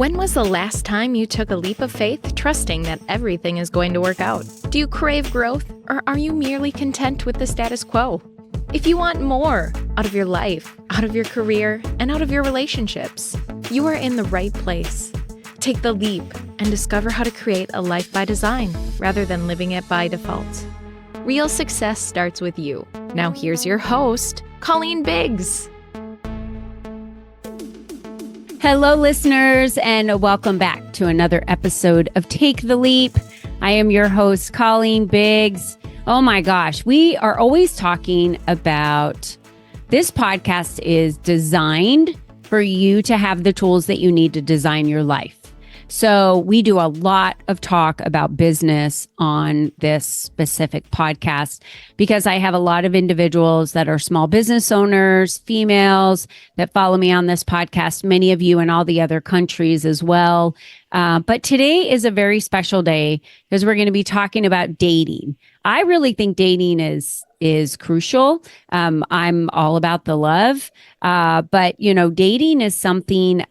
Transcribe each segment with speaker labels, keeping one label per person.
Speaker 1: When was the last time you took a leap of faith, trusting that everything is going to work out? Do you crave growth, or are you merely content with the status quo? If you want more out of your life, out of your career, and out of your relationships, you are in the right place. Take the leap and discover how to create a life by design rather than living it by default. Real success starts with you. Now here's your host, Colleen Biggs.
Speaker 2: Hello, listeners, and welcome back to another episode of Take the Leap. I am your host, Colleen Biggs. Oh my gosh, we are always talking about this podcast is designed for you to have the tools that you need to design your life. So we do a lot of talk about business on this specific podcast because I have a lot of individuals that are small business owners, females that follow me on this podcast, many of you in all the other countries as well. But today is a very special day because we're going to be talking about dating. I really think dating is crucial. I'm all about the love. But dating is something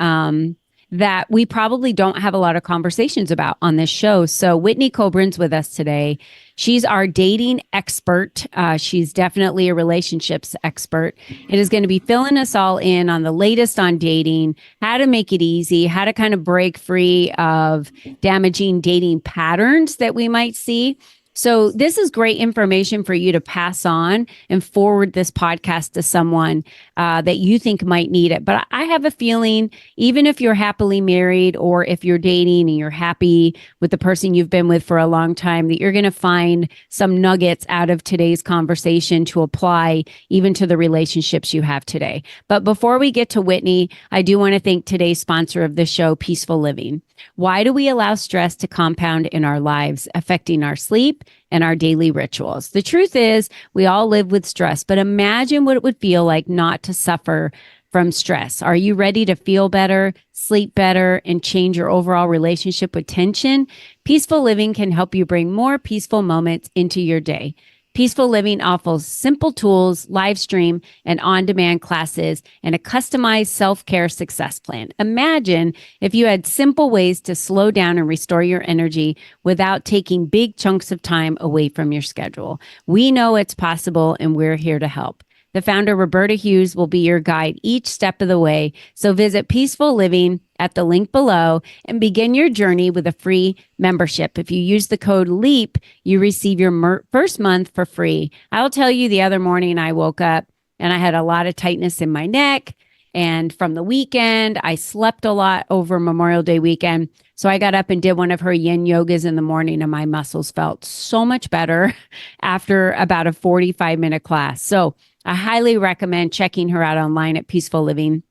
Speaker 2: that we probably don't have a lot of conversations about on this show. So Whitney Kobrin's with us today. She's our dating expert. She's definitely a relationships expert. It is going to be filling us all in on the latest on dating, how to make it easy, how to kind of break free of damaging dating patterns that we might see. So this is great information for you to pass on and forward this podcast to someone that you think might need it. But I have a feeling, even if you're happily married or if you're dating and you're happy with the person you've been with for a long time, that you're going to find some nuggets out of today's conversation to apply even to the relationships you have today. But before we get to Whitney, I do want to thank today's sponsor of the show, Peaceful Living. Why do we allow stress to compound in our lives, affecting our sleep and our daily rituals? The truth is, we all live with stress, but imagine what it would feel like not to suffer from stress. Are you ready to feel better, sleep better, and change your overall relationship with tension? Peaceful Living can help you bring more peaceful moments into your day. Peaceful Living offers simple tools, live stream, and on-demand classes, and a customized self-care success plan. Imagine if you had simple ways to slow down and restore your energy without taking big chunks of time away from your schedule. We know it's possible, and we're here to help. The founder, Roberta Hughes, will be your guide each step of the way. So visit Peaceful Living at the link below and begin your journey with a free membership. If you use the code LEAP, you receive your first month for free. I'll tell you, the other morning I woke up and I had a lot of tightness in my neck. And from the weekend, I slept a lot over Memorial Day weekend. So I got up and did one of her yin yogas in the morning, and my muscles felt so much better after about a 45-minute class. So I highly recommend checking her out online at Peaceful Living.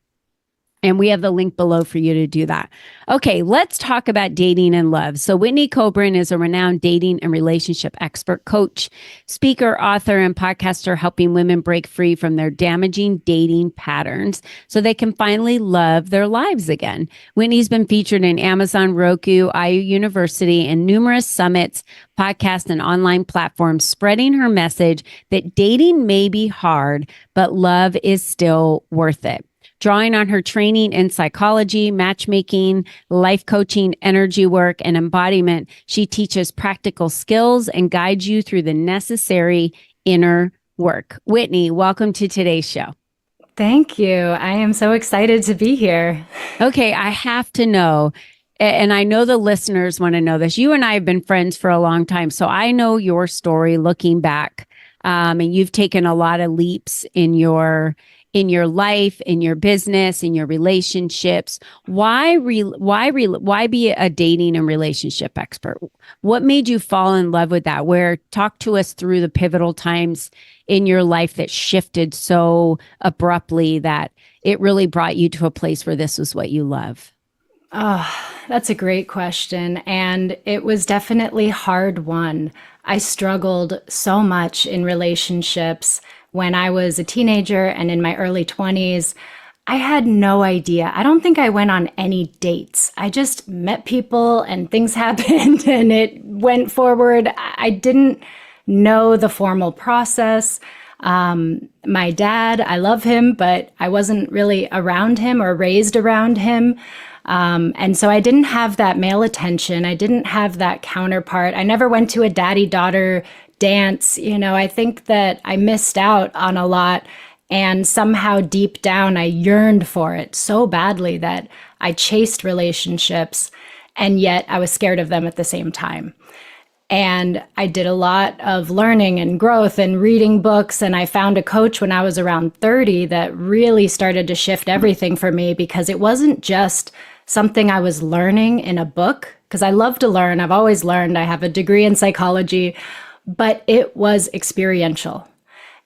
Speaker 2: And we have the link below for you to do that. Okay, let's talk about dating and love. So Whitney Kobrin is a renowned dating and relationship expert, coach, speaker, author, and podcaster, helping women break free from their damaging dating patterns so they can finally love their lives again. Whitney's been featured in Amazon, Roku, IU University, and numerous summits, podcasts, and online platforms, spreading her message that dating may be hard, but love is still worth it. Drawing on her training in psychology, matchmaking, life coaching, energy work, and embodiment, she teaches practical skills and guides you through the necessary inner work. Whitney, welcome to today's show.
Speaker 3: Thank you. I am so excited to be here.
Speaker 2: Okay, I have to know, and I know the listeners want to know this. You and I have been friends for a long time, so I know your story looking back, and you've taken a lot of leaps in your life, in your business, in your relationships. Why be a dating and relationship expert? What made you fall in love with that? Talk to us through the pivotal times in your life that shifted so abruptly that it really brought you to a place where this was what you love.
Speaker 3: Oh, that's a great question. And it was definitely hard won. I struggled so much in relationships. When I was a teenager and in my early 20s, I had no idea. I don't think I went on any dates. I just met people and things happened and it went forward. I didn't know the formal process. My dad, I love him, but I wasn't really around him or raised around him. And so I didn't have that male attention. I didn't have that counterpart. I never went to a daddy-daughter dance. I think that I missed out on a lot. And somehow deep down, I yearned for it so badly that I chased relationships, and yet I was scared of them at the same time. And I did a lot of learning and growth and reading books. And I found a coach when I was around 30 that really started to shift everything for me, because it wasn't just something I was learning in a book, because I love to learn. I've always learned. I have a degree in psychology, but it was experiential.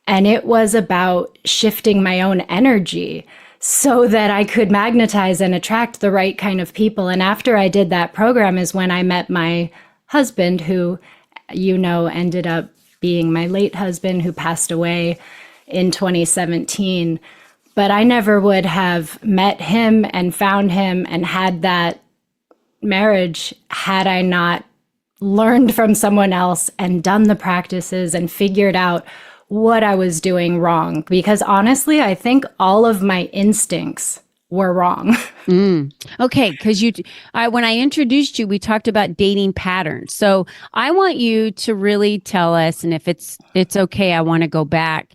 Speaker 3: And it was about shifting my own energy so that I could magnetize and attract the right kind of people. And after I did that program is when I met my husband, who, ended up being my late husband, who passed away in 2017. But I never would have met him and found him and had that marriage had I not learned from someone else and done the practices and figured out what I was doing wrong. Because honestly, I think all of my instincts were wrong.
Speaker 2: Okay, because when I introduced you, we talked about dating patterns. So I want you to really tell us, and if it's okay, I want to go back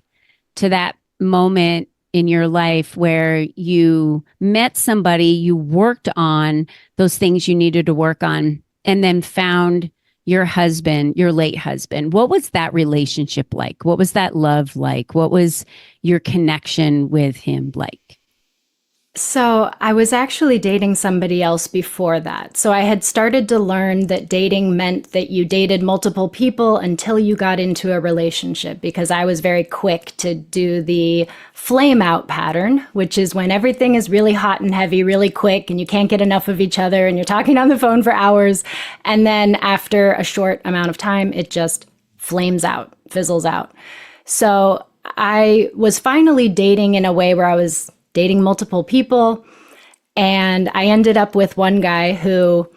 Speaker 2: to that moment in your life where you met somebody, you worked on those things you needed to work on, and then found your husband, your late husband. What was that relationship like? What was that love like? What was your connection with him like?
Speaker 3: So I was actually dating somebody else before that. So I had started to learn that dating meant that you dated multiple people until you got into a relationship, because I was very quick to do the flame out pattern, which is when everything is really hot and heavy, really quick, and you can't get enough of each other, and you're talking on the phone for hours. And then after a short amount of time, it just flames out, fizzles out. So I was finally dating in a way where I was dating multiple people. And I ended up with one guy who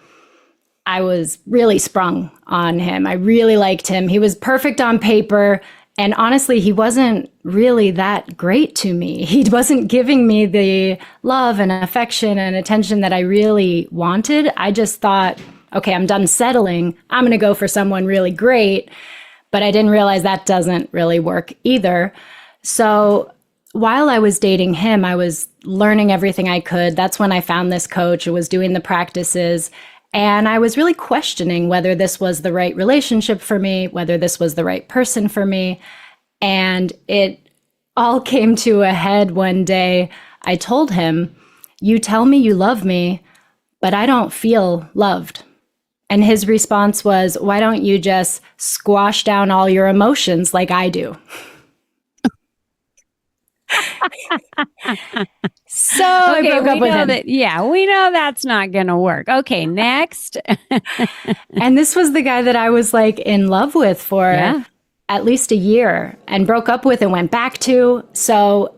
Speaker 3: I was really sprung on him. I really liked him. He was perfect on paper. And honestly, he wasn't really that great to me. He wasn't giving me the love and affection and attention that I really wanted. I just thought, okay, I'm done settling. I'm going to go for someone really great. But I didn't realize that doesn't really work either. So while I was dating him, I was learning everything I could. That's when I found this coach. I was doing the practices. And I was really questioning whether this was the right relationship for me, whether this was the right person for me. And it all came to a head one day. I told him, "You tell me you love me, but I don't feel loved." And his response was, "Why don't you just squash down all your emotions like I do?" So I broke up with him.
Speaker 2: We know that's not going to work. Okay, next.
Speaker 3: And this was the guy that I was like in love with for at least a year, and broke up with and went back to. So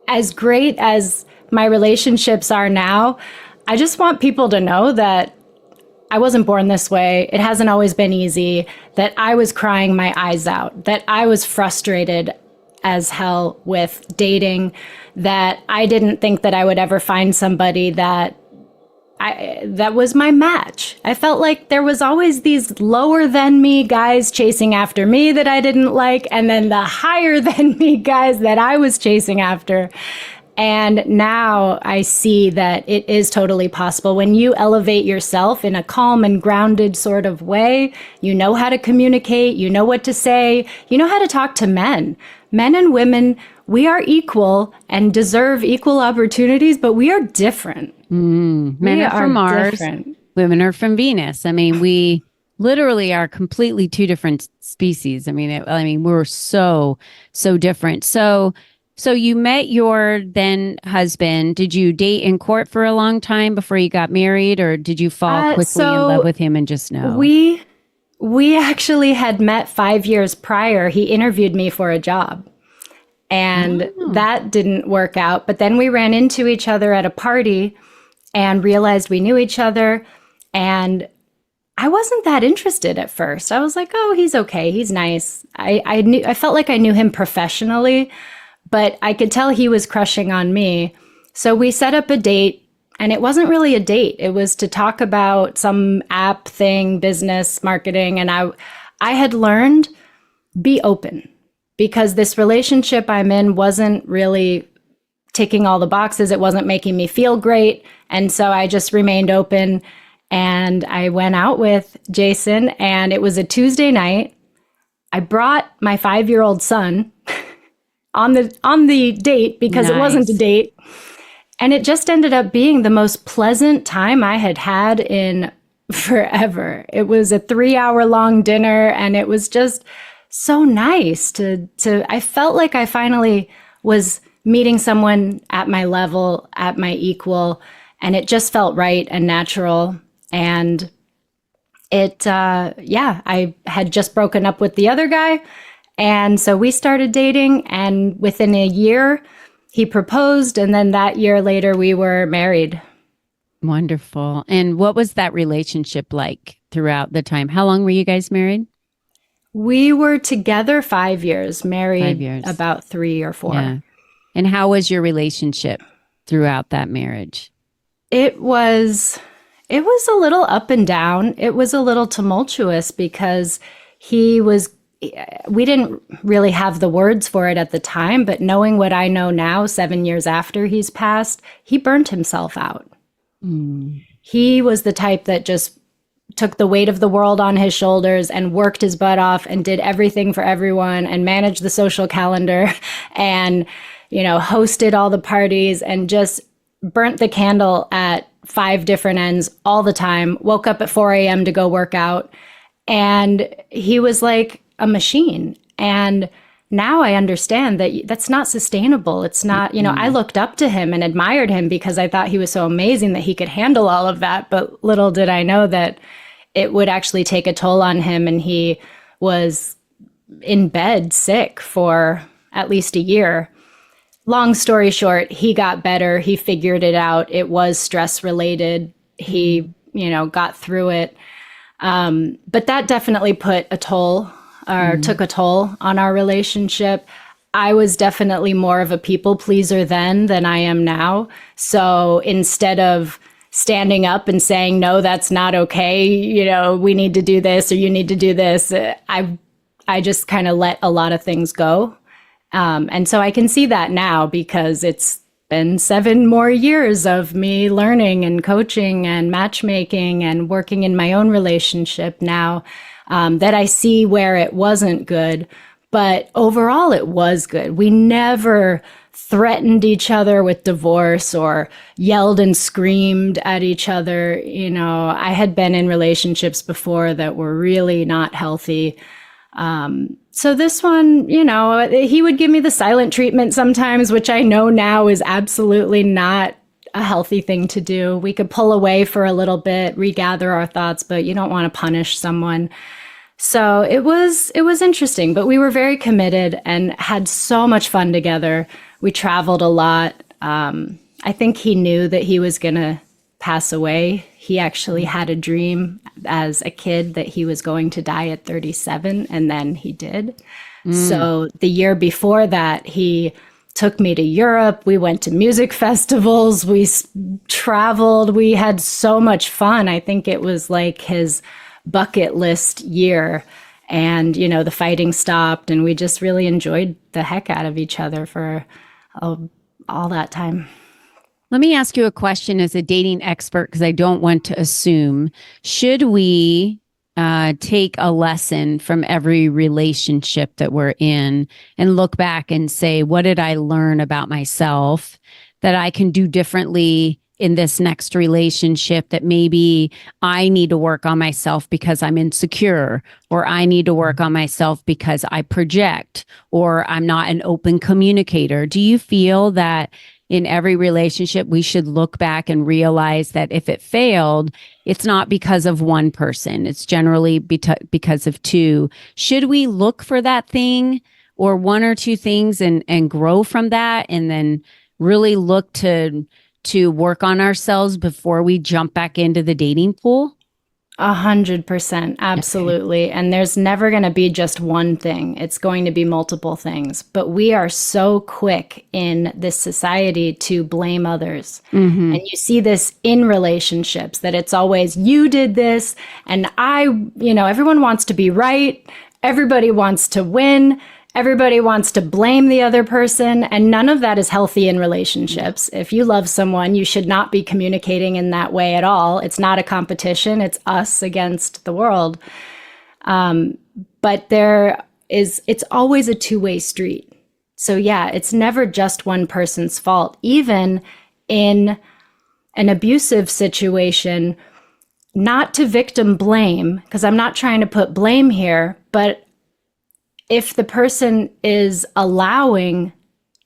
Speaker 3: as great as my relationships are now, I just want people to know that I wasn't born this way. It hasn't always been easy, that I was crying my eyes out, that I was frustrated as hell with dating, that I didn't think that I would ever find somebody that was my match. I felt like there was always these lower than me guys chasing after me that I didn't like, and then the higher than me guys that I was chasing after. And now I see that it is totally possible. When you elevate yourself in a calm and grounded sort of way, you know how to communicate, you know what to say, you know how to talk to men. Men and women, we are equal and deserve equal opportunities, but we are different.
Speaker 2: Men are from Mars, women are from Venus. I mean, we literally are completely two different species. I mean, we're so different. So you met your then husband. Did you date in court for a long time before you got married, or did you fall quickly in love with him and just know?
Speaker 3: We actually had met 5 years prior. He interviewed me for a job, and that didn't work out. But then we ran into each other at a party and realized we knew each other. And I wasn't that interested at first. I was like, oh, he's okay. He's nice. I felt like I knew him professionally, but I could tell he was crushing on me. So we set up a date And it wasn't really a date. It was to talk about some app thing, business, marketing. And I had learned, be open, because this relationship I'm in wasn't really ticking all the boxes. It wasn't making me feel great. And so I just remained open. And I went out with Jason, and it was a Tuesday night. I brought my 5-year-old son on the date because It wasn't a date. And it just ended up being the most pleasant time I had had in forever. It was a 3-hour-long dinner, and it was just so nice to I felt like I finally was meeting someone at my level, at my equal, and it just felt right and natural. And I had just broken up with the other guy. And so we started dating, and within a year, he proposed, and then that year later, we were married.
Speaker 2: Wonderful. And what was that relationship like throughout the time? How long were you guys married?
Speaker 3: We were together 5 years, married
Speaker 2: 5 years.
Speaker 3: About 3 or 4.
Speaker 2: Yeah. And how was your relationship throughout that marriage?
Speaker 3: It was a little up and down. It was a little tumultuous because we didn't really have the words for it at the time, but knowing what I know now, 7 years after he's passed, he burnt himself out. He was the type that just took the weight of the world on his shoulders and worked his butt off and did everything for everyone and managed the social calendar and, hosted all the parties and just burnt the candle at 5 different ends all the time, woke up at 4 a.m. to go work out. And he was like a machine. And now I understand that that's not sustainable. It's not, I looked up to him and admired him because I thought he was so amazing that he could handle all of that. But little did I know that it would actually take a toll on him. And he was in bed sick for at least a year. Long story short, he got better. He figured it out. It was stress related. He, got through it. But that definitely took a toll on our relationship. I was definitely more of a people pleaser then than I am now. So instead of standing up and saying, no, that's not okay, we need to do this or you need to do this, I just kind of let a lot of things go. And so I can see that now because it's been 7 more years of me learning and coaching and matchmaking and working in my own relationship now, that I see where it wasn't good. But overall, it was good. We never threatened each other with divorce or yelled and screamed at each other. I had been in relationships before that were really not healthy. So this one, he would give me the silent treatment sometimes, which I know now is absolutely not a healthy thing to do. We could pull away for a little bit, regather our thoughts, but you don't want to punish someone. So it was interesting, but we were very committed and had so much fun together. We traveled a lot. I think he knew that he was going to pass away. He actually had a dream as a kid that he was going to die at 37, and then he did. So the year before that, he took me to Europe. We went to music festivals. We traveled. We had so much fun. I think it was like his bucket list year. And, the fighting stopped, and we just really enjoyed the heck out of each other for all that time.
Speaker 2: Let me ask you a question as a dating expert, because I don't want to assume. Should we take a lesson from every relationship that we're in and look back and say, what did I learn about myself that I can do differently in this next relationship, that maybe I need to work on myself because I'm insecure, or I need to work on myself because I project, or I'm not an open communicator? Do you feel that in every relationship, we should look back and realize that if it failed, it's not because of one person, it's generally because of two? Should we look for that thing or one or two things and grow from that, and then really look to work on ourselves before we jump back into the dating pool?
Speaker 3: 100%. Absolutely. And there's never going to be just one thing. It's going to be multiple things. But we are so quick in this society to blame others. And you see this in relationships that it's always, you did this and everyone wants to be right. Everybody wants to win. Everybody wants to blame the other person, and none of that is healthy in relationships. If you love someone, you should not be communicating in that way at all. It's not a competition. It's us against the world. But it's always a two-way street. So yeah, it's never just one person's fault. Even in an abusive situation, not to victim blame, because I'm not trying to put blame here, but if the person is allowing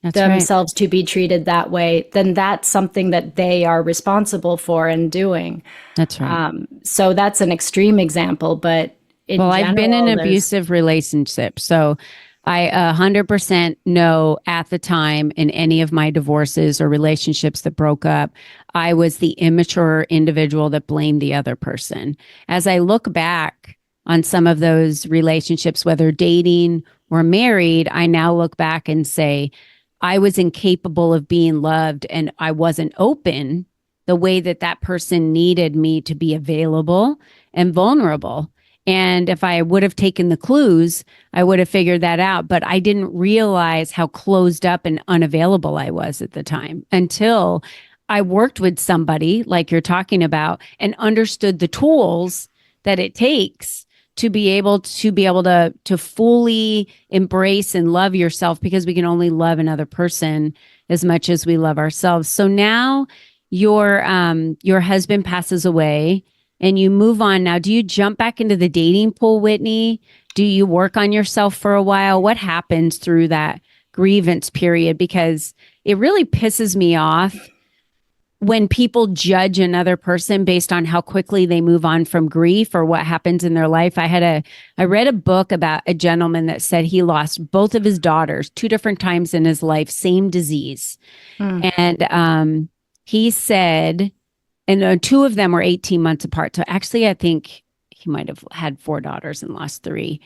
Speaker 3: themselves to be treated that way, then that's something that they are responsible for and doing.
Speaker 2: That's right.
Speaker 3: So that's an extreme example, but
Speaker 2: I've been in an abusive relationship. So I 100% know at the time in any of my divorces or relationships that broke up, I was the immature individual that blamed the other person. As I look back on some of those relationships, whether dating or married, I now look back and say, I was incapable of being loved and I wasn't open the way that that person needed me to be available and vulnerable. And if I would have taken the clues, I would have figured that out. But I didn't realize how closed up and unavailable I was at the time until I worked with somebody like you're talking about and understood the tools that it takes to be able to fully embrace and love yourself, because we can only love another person as much as we love ourselves. So now your husband passes away and you move on. Now, do you jump back into the dating pool, Whitney? Do you work on yourself for a while? What happens through that grievance period? Because it really pisses me off when people judge another person based on how quickly they move on from grief or what happens in their life. I read a book about a gentleman that said he lost both of his daughters 2 different times in his life, same disease. And he said, and 2 of them were 18 months apart. So actually, I think he might have had 4 daughters and lost 3.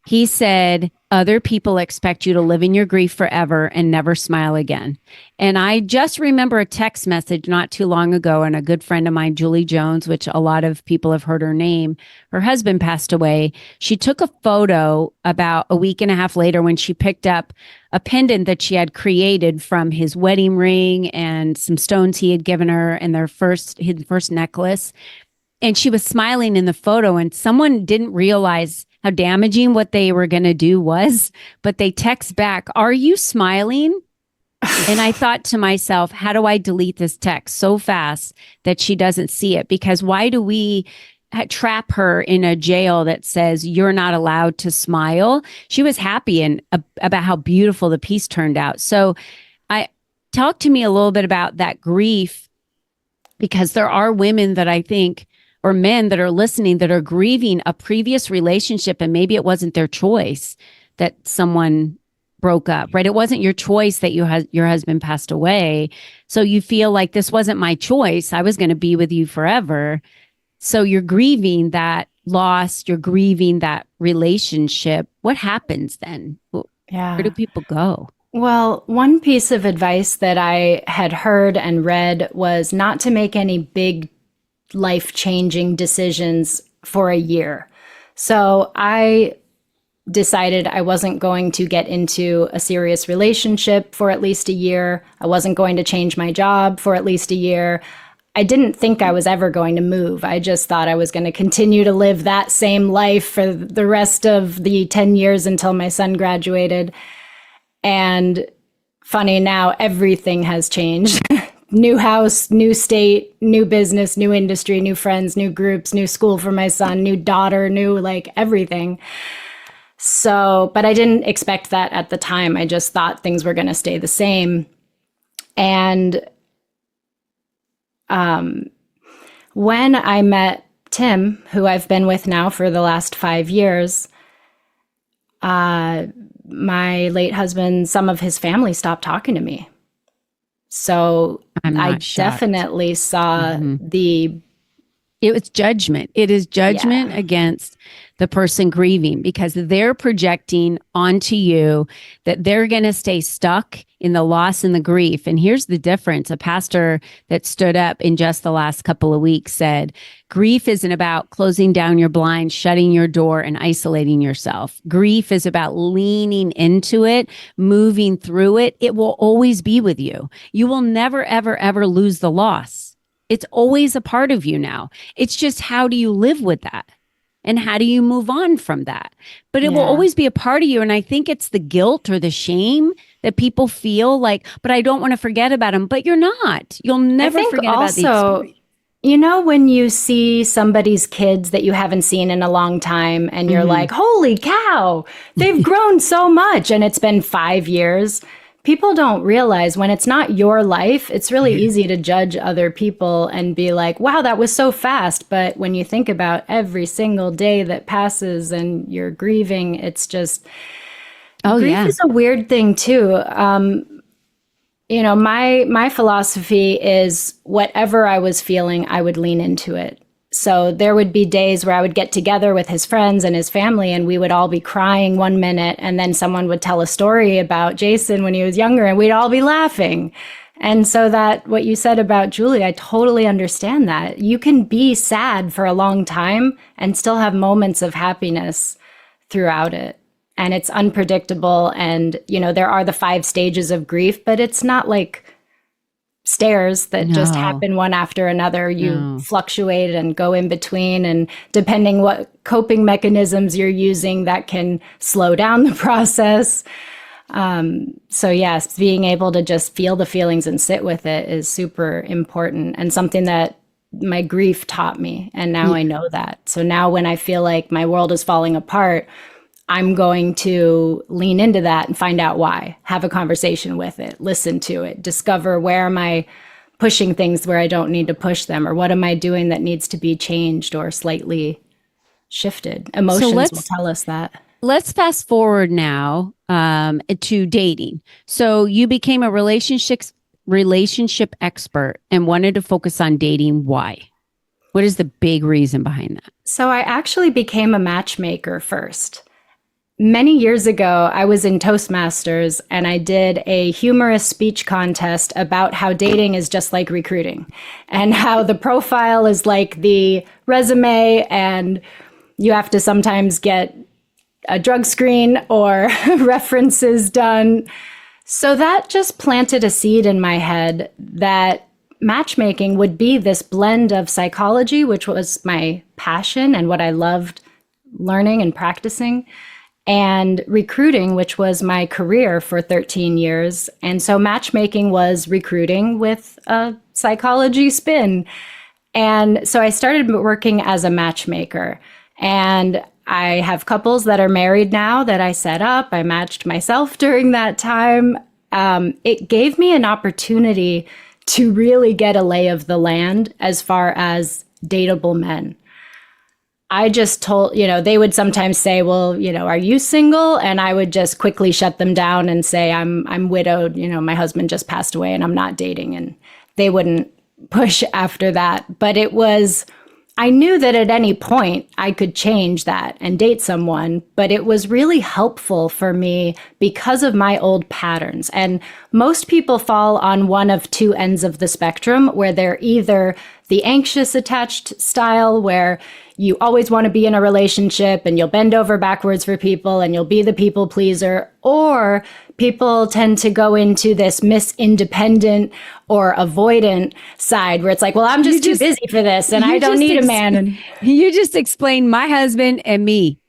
Speaker 2: He said, other people expect you to live in your grief forever and never smile again. And I just remember a text message not too long ago, and a good friend of mine, Julie Jones, which a lot of people have heard her name, her husband passed away. She took a photo about a week and a half later when she picked up a pendant that she had created from his wedding ring and some stones he had given her and his first necklace. And she was smiling in the photo, and someone didn't realize how damaging what they were going to do was, but they text back, "Are you smiling?" And I thought to myself, how do I delete this text so fast that she doesn't see it? Because why do we trap her in a jail that says you're not allowed to smile? She was happy and about how beautiful the piece turned out. So talk to me a little bit about that grief, because there are women that I think, or men that are listening, that are grieving a previous relationship, and maybe it wasn't their choice that someone broke up, right? It wasn't your choice that your husband passed away. So you feel like, this wasn't my choice. I was going to be with you forever. So you're grieving that loss. You're grieving that relationship. What happens then? Where do people go?
Speaker 3: Well, one piece of advice that I had heard and read was not to make any big life-changing decisions for a year. So I decided I wasn't going to get into a serious relationship for at least a year. I wasn't going to change my job for at least a year. I didn't think I was ever going to move. I just thought I was going to continue to live that same life for the rest of the 10 years until my son graduated. And funny, now everything has changed. New house, new state, new business, new industry, new friends, new groups, new school for my son, new daughter, new everything. So, but I didn't expect that at the time. I just thought things were going to stay the same. And when I met Tim, who I've been with now for the last 5 years, my late husband, some of his family stopped talking to me. So I definitely saw the
Speaker 2: It was judgment. It is judgment against the person grieving because they're projecting onto you that they're going to stay stuck in the loss and the grief. And here's the difference. A pastor that stood up in just the last couple of weeks said, grief isn't about closing down your blinds, shutting your door, and isolating yourself. Grief is about leaning into it, moving through it. It will always be with you. You will never, ever, ever lose the loss. It's always a part of you now. It's just how do you live with that? And how do you move on from that? But it will always be a part of you. And I think it's the guilt or the shame that people feel like, but I don't want to forget about them. But you're not. You'll never forget about the experience.
Speaker 3: You know, when you see somebody's kids that you haven't seen in a long time and you're like, holy cow, they've grown so much. And it's been 5 years. People don't realize when it's not your life, it's really easy to judge other people and be like, wow, that was so fast. But when you think about every single day that passes and you're grieving, it's just, grief is a weird thing too. You know, my philosophy is whatever I was feeling, I would lean into it. So there would be days where I would get together with his friends and his family, and we would all be crying one minute, and then someone would tell a story about Jason when he was younger, and we'd all be laughing. And so that what you said about Julie, I totally understand that. You can be sad for a long time and still have moments of happiness throughout it. And it's unpredictable. And, you know, there are the 5 stages of grief, but it's not like stairs that just happen one after another. You fluctuate and go in between, and depending what coping mechanisms you're using, that can slow down the process. So yes, being able to just feel the feelings and sit with it is super important, and something that my grief taught me. And now I know that. So now when I feel like my world is falling apart, I'm going to lean into that and find out why, have a conversation with it, listen to it, discover where am I pushing things where I don't need to push them, or what am I doing that needs to be changed or slightly shifted. Emotions will tell us that.
Speaker 2: Let's fast forward now to dating. So you became a relationship expert and wanted to focus on dating. Why? What is the big reason behind that?
Speaker 3: So I actually became a matchmaker first. Many years ago, I was in Toastmasters and I did a humorous speech contest about how dating is just like recruiting, and how the profile is like the resume, and you have to sometimes get a drug screen or references done. So that just planted a seed in my head that matchmaking would be this blend of psychology, which was my passion and what I loved learning and practicing, and recruiting, which was my career for 13 years. And so matchmaking was recruiting with a psychology spin. And so I started working as a matchmaker. And I have couples that are married now that I set up. I matched myself during that time. It gave me an opportunity to really get a lay of the land as far as dateable men. I just told, you know, they would sometimes say, well, you know, are you single? And I would just quickly shut them down and say, I'm widowed. You know, my husband just passed away and I'm not dating. And they wouldn't push after that. But it was, I knew that at any point I could change that and date someone, but it was really helpful for me because of my old patterns. And most people fall on one of 2 ends of the spectrum, where they're either the anxious attached style, where you always want to be in a relationship and you'll bend over backwards for people and you'll be the people pleaser, or people tend to go into this Miss Independent or avoidant side where it's like, well, I'm just too busy for this and I don't need a man. And
Speaker 2: you just explained my husband and me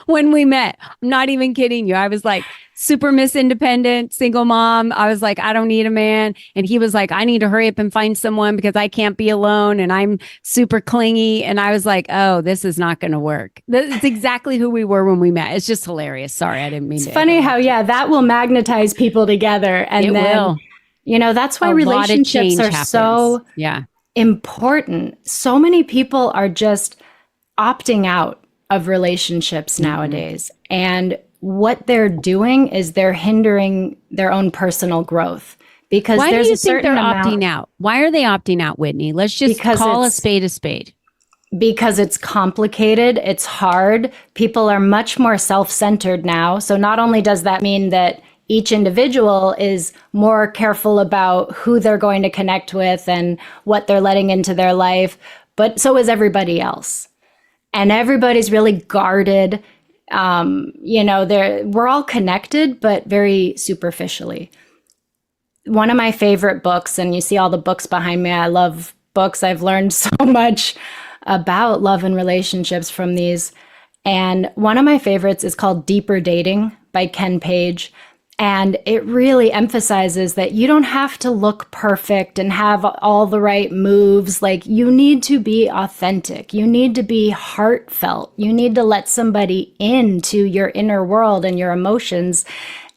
Speaker 2: when we met. I'm not even kidding you. I was like super Miss Independent, single mom. I was like, I don't need a man. And he was like, I need to hurry up and find someone because I can't be alone. And I'm super clingy. And I was like, oh, this is not going to work. That's exactly who we were when we met. It's just hilarious. Sorry, I didn't mean to.
Speaker 3: It's funny how, that will magnetize people together. And
Speaker 2: it will.
Speaker 3: You know, that's why relationships are so important. So many people are just opting out of relationships nowadays. And what they're doing is they're hindering their own personal growth because
Speaker 2: Why do
Speaker 3: there's
Speaker 2: you
Speaker 3: a
Speaker 2: think
Speaker 3: certain
Speaker 2: they're
Speaker 3: amount.
Speaker 2: opting out? Why are they opting out, Whitney? Let's just
Speaker 3: Because
Speaker 2: call a
Speaker 3: it's
Speaker 2: spade a spade.
Speaker 3: because it's complicated, it's hard. People are much more self-centered now. So not only does that mean that each individual is more careful about who they're going to connect with and what they're letting into their life, but so is everybody else. And everybody's really guarded. We're all connected, but very superficially. One of my favorite books, and you see all the books behind me. I love books. I've learned so much about love and relationships from these. And one of my favorites is called Deeper Dating by Ken Page. And it really emphasizes that you don't have to look perfect and have all the right moves. Like, you need to be authentic. You need to be heartfelt. You need to let somebody into your inner world and your emotions.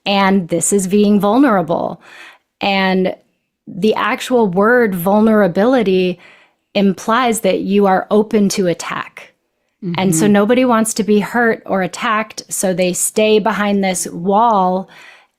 Speaker 3: And this is being vulnerable. And the actual word vulnerability implies that you are open to attack. Mm-hmm. And so nobody wants to be hurt or attacked. So they stay behind this wall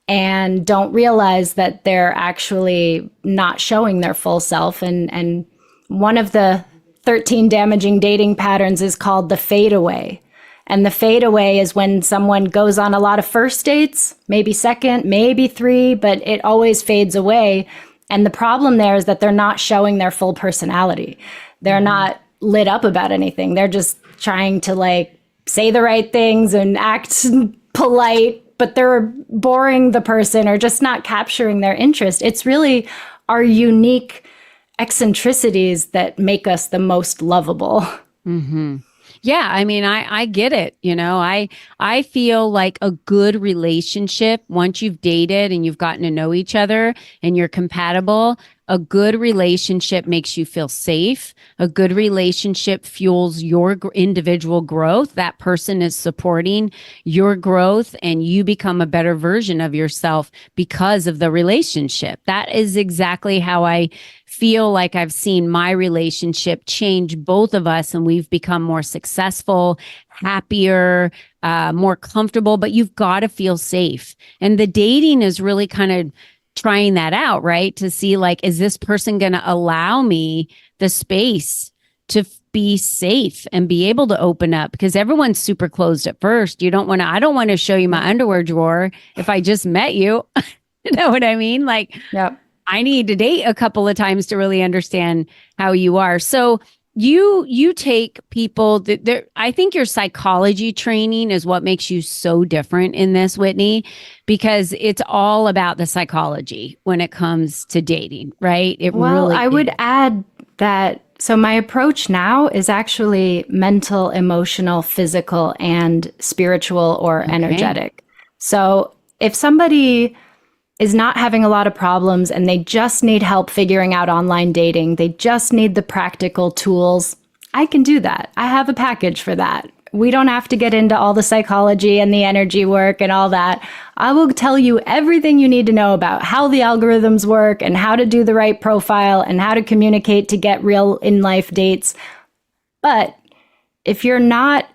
Speaker 3: and don't realize that they're actually not showing their full self. And one of the 13 damaging dating patterns is called the fadeaway. And the fadeaway is when someone goes on a lot of first dates, maybe second, maybe three, but it always fades away. And the problem there is that they're not showing their full personality. They're not lit up about anything. They're just trying to say the right things and act polite, but they're boring the person or just not capturing their interest. It's really our unique eccentricities that make us the most lovable.
Speaker 2: Mm-hmm. Yeah, I mean, I get it. I feel like a good relationship, once you've dated and you've gotten to know each other and you're compatible, a good relationship makes you feel safe. A good relationship fuels your individual growth. That person is supporting your growth and you become a better version of yourself because of the relationship. That is exactly how I feel like I've seen my relationship change both of us, and we've become more successful, happier, more comfortable, but you've got to feel safe. And the dating is really kind of trying that out, right? To see is this person going to allow me the space to be safe and be able to open up? Because everyone's super closed at first. I don't want to show you my underwear drawer if I just met you. You know what I mean?
Speaker 3: Yep.
Speaker 2: I need to date a couple of times to really understand how you are. So you take people I think your psychology training is what makes you so different in this, Whitney, because it's all about the psychology when it comes to dating, right?
Speaker 3: I would add that. So my approach now is actually mental, emotional, physical, and spiritual or energetic. So if somebody is not having a lot of problems and they just need help figuring out online dating, they just need the practical tools, I can do that. I have a package for that. We don't have to get into all the psychology and the energy work and all that. I will tell you everything you need to know about how the algorithms work and how to do the right profile and how to communicate to get real in-life dates. But if you're not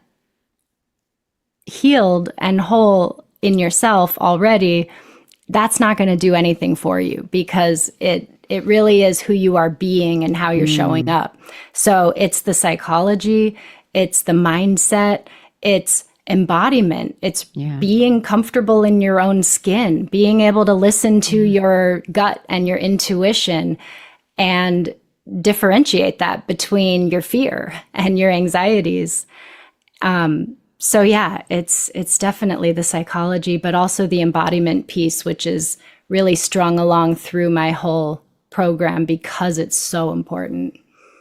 Speaker 3: healed and whole in yourself already, that's not going to do anything for you, because it really is who you are being and how you're showing up. So it's the psychology, it's the mindset, it's embodiment, it's being comfortable in your own skin, being able to listen to your gut and your intuition and differentiate that between your fear and your anxieties. So yeah, it's definitely the psychology, but also the embodiment piece, which is really strung along through my whole program because it's so important.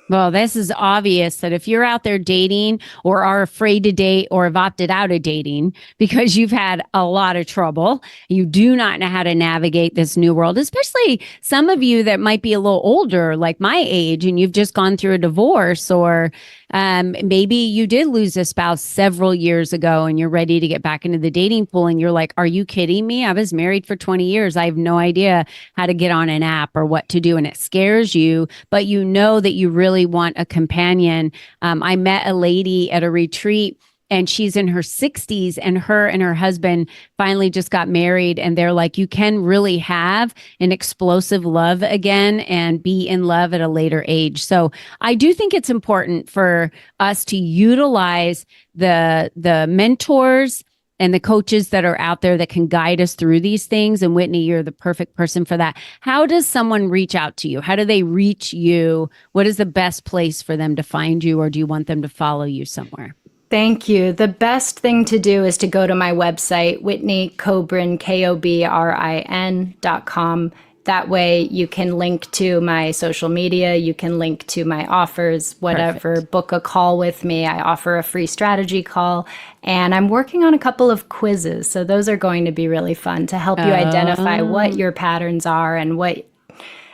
Speaker 2: Well, this is obvious that if you're out there dating or are afraid to date or have opted out of dating because you've had a lot of trouble, you do not know how to navigate this new world, especially some of you that might be a little older, like my age, and you've just gone through a divorce, or maybe you did lose a spouse several years ago and you're ready to get back into the dating pool and you're like, are you kidding me? I was married for 20 years. I have no idea how to get on an app or what to do. And it scares you, but you know that you really want a companion. I met a lady at a retreat and she's in her 60s, and her husband finally just got married, and they're like, you can really have an explosive love again and be in love at a later age. So I do think it's important for us to utilize the mentors and the coaches that are out there that can guide us through these things. And Whitney, you're the perfect person for that. How does someone reach out to you? How do they reach you? What is the best place for them to find you, or do you want them to follow you somewhere?
Speaker 3: Thank you. The best thing to do is to go to my website, Whitney Kobrin, KOBRIN.com. That way you can link to my social media, you can link to my offers, whatever. Perfect. Book a call with me. I offer a free strategy call, and I'm working on a couple of quizzes. So those are going to be really fun to help you identify what your patterns are and what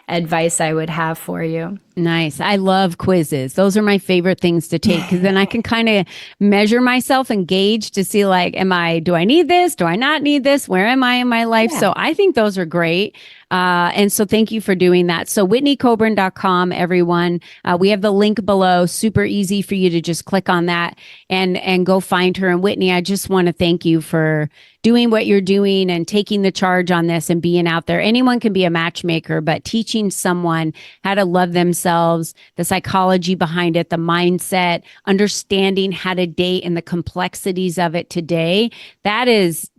Speaker 3: advice I would have for you.
Speaker 2: Nice. I love quizzes. Those are my favorite things to take, because then I can kind of measure myself and gauge to see, like, do I need this? Do I not need this? Where am I in my life? Yeah. So I think those are great. And so thank you for doing that. So WhitneyKobrin.com, everyone. We have the link below. Super easy for you to just click on that and go find her. And Whitney, I just want to thank you for doing what you're doing and taking the charge on this and being out there. Anyone can be a matchmaker, but teaching someone how to love themselves, the psychology behind it, the mindset, understanding how to date and the complexities of it today, that is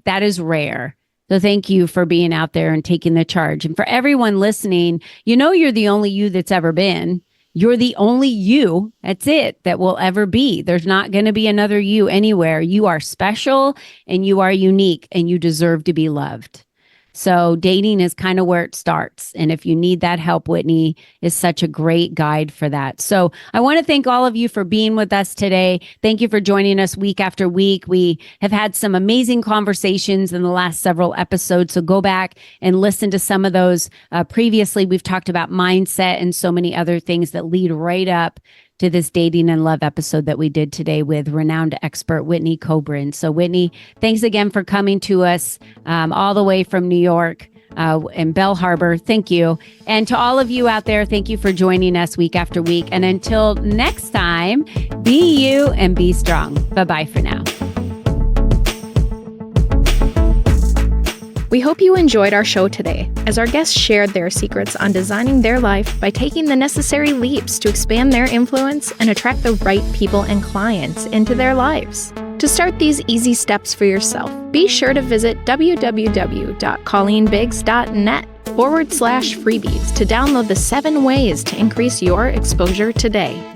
Speaker 2: rare. So thank you for being out there and taking the charge. And for everyone listening, you're the only you that's ever been. You're the only you, that's it, that will ever be. There's not going to be another you anywhere. You are special and you are unique and you deserve to be loved. So dating is kind of where it starts. And if you need that help, Whitney is such a great guide for that. So I want to thank all of you for being with us today. Thank you for joining us week after week. We have had some amazing conversations in the last several episodes. So go back and listen to some of those. Previously, we've talked about mindset and so many other things that lead right up to this dating and love episode that we did today with renowned expert Whitney Kobrin. So Whitney, thanks again for coming to us all the way from New York and Bell Harbor. Thank you. And to all of you out there, thank you for joining us week after week. And until next time, be you and be strong. Bye-bye for now.
Speaker 1: We hope you enjoyed our show today, as our guests shared their secrets on designing their life by taking the necessary leaps to expand their influence and attract the right people and clients into their lives. To start these easy steps for yourself, be sure to visit www.colleenbiggs.net/freebies to download the 7 ways to increase your exposure today.